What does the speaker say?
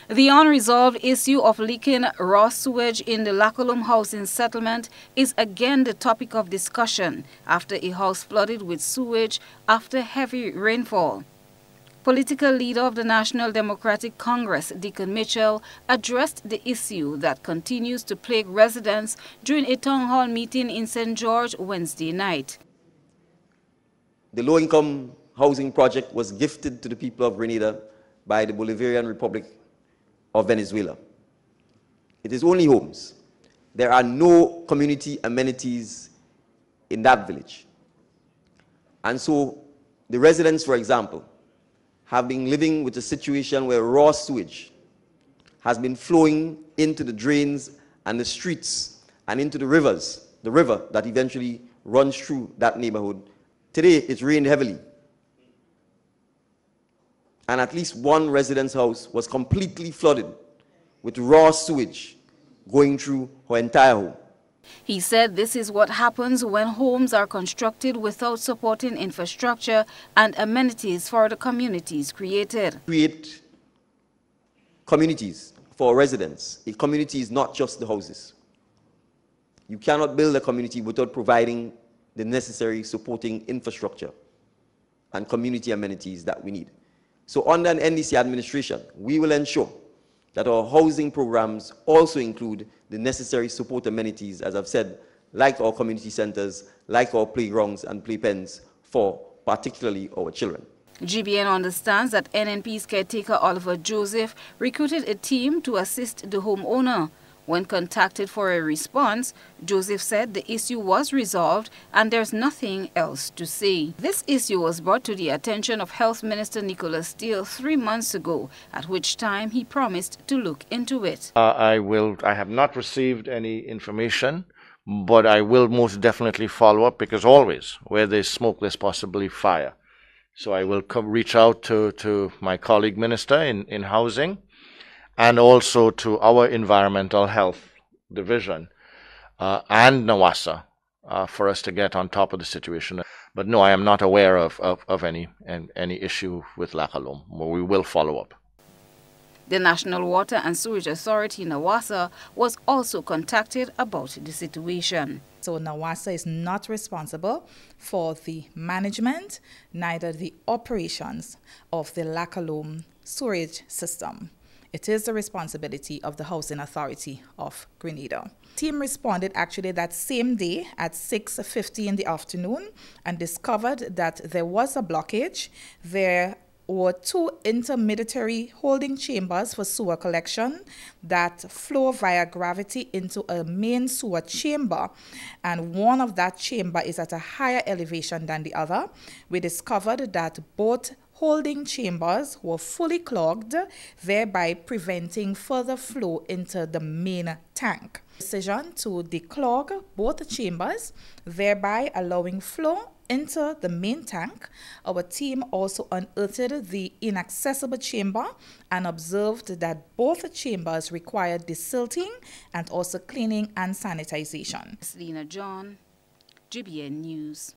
The unresolved issue of leaking raw sewage in the Lacalome housing settlement is again the topic of discussion after a house flooded with sewage after heavy rainfall. Political leader of the National Democratic Congress, Dickon Mitchell, addressed the issue that continues to plague residents during a town hall meeting in St. George Wednesday night. The low-income housing project was gifted to the people of Grenada by the Bolivarian Republic of Venezuela. It is only homes. There are no community amenities in that village. And so the residents, for example, have been living with a situation where raw sewage has been flowing into the drains and the streets and into the rivers, the river that eventually runs through that neighborhood. Today, it's rained heavily. And at least one resident's house was completely flooded with raw sewage going through her entire home. He said this is what happens when homes are constructed without supporting infrastructure and amenities for the communities created. Create communities for residents. A community is not just the houses. You cannot build a community without providing the necessary supporting infrastructure and community amenities that we need. So under an NDC administration, we will ensure that our housing programs also include the necessary support amenities, as I've said, like our community centers, like our playgrounds and playpens for particularly our children. GBN understands that NNP's caretaker Oliver Joseph recruited a team to assist the homeowner. When contacted for a response, Joseph said the issue was resolved and there's nothing else to say. This issue was brought to the attention of Health Minister Nicholas Steele 3 months ago, at which time he promised to look into it. I have not received any information, but I will most definitely follow up, because always where there's smoke, there's possibly fire. So I will reach out to my colleague minister in housing, and also to our environmental health division and NAWASA for us to get on top of the situation. But no, I am not aware of any issue with Lacalome, but we will follow up. The National Water and Sewage Authority, NAWASA, was also contacted about the situation. So NAWASA is not responsible for the management, neither the operations of the Lacalome sewage system. It is the responsibility of the Housing Authority of Grenada. Team responded actually that same day at 6:50 in the afternoon and discovered that there was a blockage. There were 2 intermediary holding chambers for sewer collection that flow via gravity into a main sewer chamber, and one of that chamber is at a higher elevation than the other. We discovered that both holding chambers were fully clogged, thereby preventing further flow into the main tank. Decision to declog both chambers, thereby allowing flow into the main tank. Our team also unearthed the inaccessible chamber and observed that both chambers required desilting and also cleaning and sanitization. Selena John, GBN News.